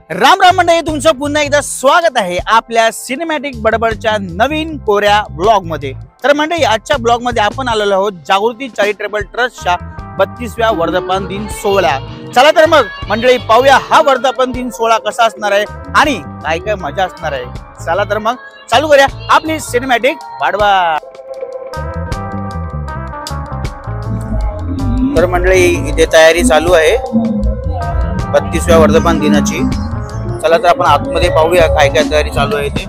राम राम मंडळी, तुमचं पुन्हा एकदा स्वागत आहे आपल्या सिनेमॅटिक बडबडच्या नवीन कोऱ्या ब्लॉग मध्ये। तर मंडळी, आजच्या ब्लॉग मध्ये आपण आलेलो आहोत जागृती चॅरिटेबल ट्रस्टच्या 32व्या वर्धापन दिन सोहळा। चला तर मग मंडळी, पाहूया हा वर्धापन दिन सोहळा कसा असणार आहे आणि काय काय मजा असणार आहे। चला तर मग चालू करूया आपली सिनेमॅटिक बडबड। तर मंडळी, इथे तयारी चालू आहे 32व्या वर्धापन दिनाची। चला तर आपण आतमध्ये पाहूया काय काय तयारी चालू आहे ते।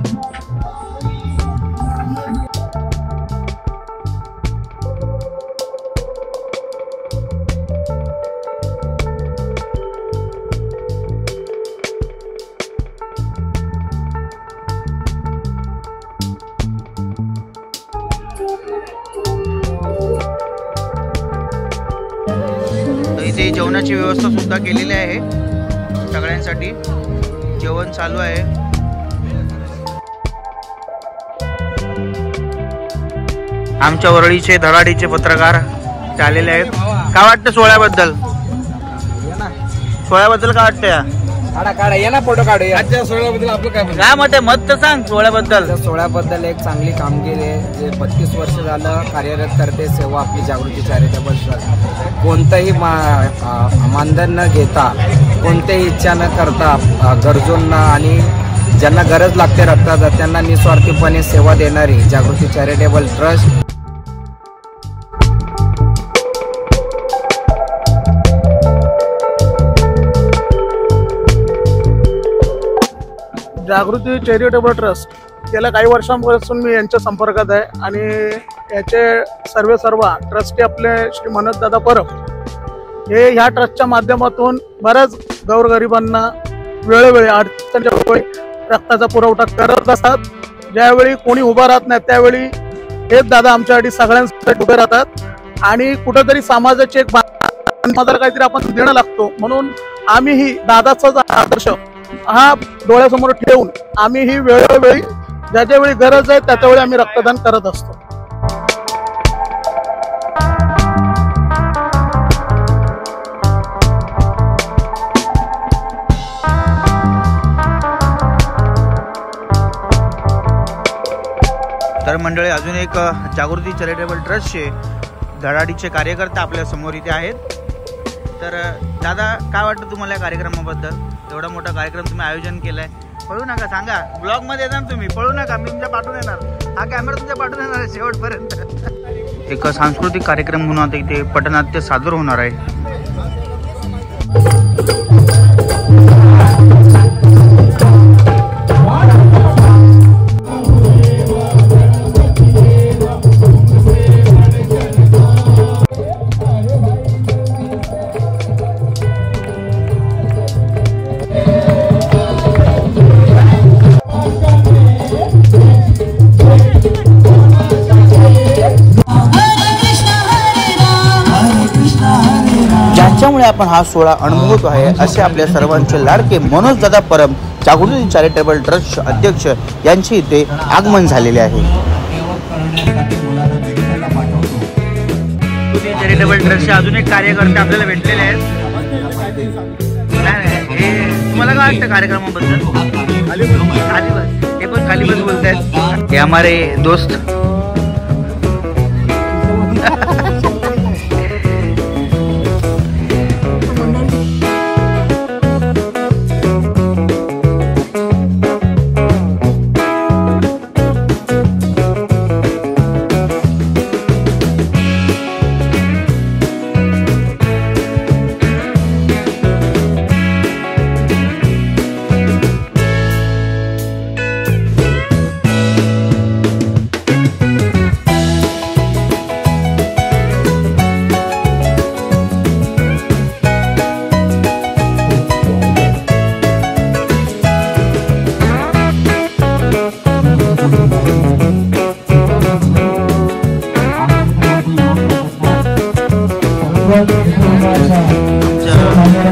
इथे जेवणाची व्यवस्था सुद्धा केलेली आहे, सगळ्यांसाठी जेवण चालू आहे। आमच्या वरळीचे धडाडीचे पत्रकार आलेले आहेत। काय वाटतं सोहळ्याबद्दल? सोहळ्याबद्दल काय वाटतं? फोटो काढूया। सोहळ्याबद्दल आपलं काय मत आहे? मत तर सांग सोहळ्याबद्दल। सोहळ्याबद्दल एक चांगली कामगिरी आहे, जे 32 वर्ष झालं कार्यरत करते सेवा आपली जागृती चॅरिटेबल ट्रस्ट। कोणतंही मानधन न घेता, कोणत्याही इच्छा न करता गरजूंना आणि ज्यांना गरज लागते रक्ताचा त्यांना निस्वार्थीपणे सेवा देणारी जागृती चॅरिटेबल ट्रस्ट। जागृती चॅरिटेबल ट्रस्ट गेल्या काही वर्षांपासून मी यांच्या संपर्कात आहे आणि याचे सर्व ट्रस्टी आपले श्री मनोजदादा परब हे ह्या ट्रस्टच्या माध्यमातून बऱ्याच गोरगरिबांना वेळोवेळी अडचणीच्या वेळी रक्ताचा पुरवठा करत असतात। ज्यावेळी कोणी उभा राहत नाही त्यावेळी हेच दादा आमच्यासाठी सगळ्यांसाठी उभे राहतात आणि कुठेतरी समाजाचे एक समाजाला काहीतरी आपण देणं लागतो, म्हणून आम्हीही दादाचाच आदर्श हा डोळ्यासमोर ठेवून आम्हीही वेळोवेळी ज्याच्या वेळी गरज आहे त्याच्या वेळी आम्ही रक्तदान करत असतो। तर मंडळी, अजून एक जागृती चॅरिटेबल ट्रस्टचे धडाडीचे कार्यकर्ते आपल्या समोर इथे आहेत। तर दादा, काय वाटतं तुम्हाला या कार्यक्रमाबद्दल? एवढा मोठा कार्यक्रम तुम्ही आयोजन केलाय, पळू नका, सांगा ब्लॉग मध्ये येणार तुम्ही, पळू नका, मी तुमच्या पाठवून येणार, हा कॅमेरा तुमच्या पाठवून येणार आहे शेवटपर्यंत। एक सांस्कृतिक कार्यक्रम म्हणून आता इथे पटनाट्य सादर होणार आहे। ज्याच्यामुळे आपण हा सोहळा अनुभवतो आहे असे आपल्या सर्वांचे लाडके मनोजदादा परब जागृती चॅरिटेबल ट्रस्ट अध्यक्ष यांचे इथे आगमन झालेले आहे। चॅरिटेबल ट्रस्टचे अजून एक कार्यकर्ते आपल्याला भेटलेले आहेत। तुम्हाला काय वाटतं कार्यक्रमाबद्दल? खाली बस, हे पण खाली बस बोलतायत, हे हमारे दोस्त।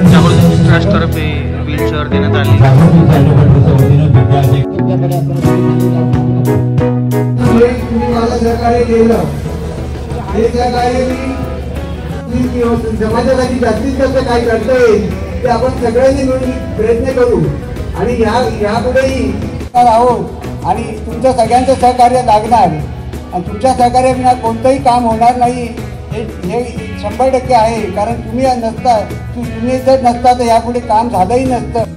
जागृती ट्रस्ट तर्फे व्हीलचेअर देण्यात आली। समाजासाठी जास्तीत जास्त काही करता येईल ते आपण सगळ्यांनी मिळून प्रयत्न करू। आणि यापुढेही आहोत आणि तुमचं सगळ्यांचं सहकार्य लागणार आणि तुमच्या सहकार्याविना कोणतंही काम होणार नाही हे 100% आहे. कारण तुम्ही नसता तुम्ही जर नसता तर यापुढे काम झालंही नसतं.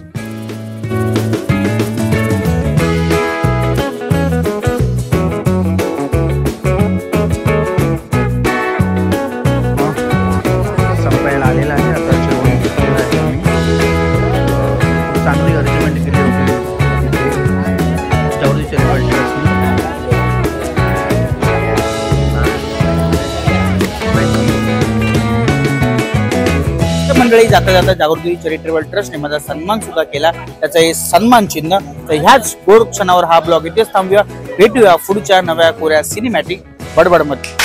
संपायला आलेला आहे. आता जेवण घेतलेलं आहे आम्ही. चांगली अर्जमेंट केली होती जागृती चॅरिटेबल ट्रस्टने. मंडळी जाता जाता जागृती चॅरिटेबल ट्रस्टने माझा सन्मान सुद्धा केला. त्याचा हे सन्मान चिन्ह. तर ह्याच गोड क्षणावर हा ब्लॉग इथेच थांबूया. भेटूया पुढच्या नव्या कोऱ्या सिनेमॅटिक बडबड मध्ये.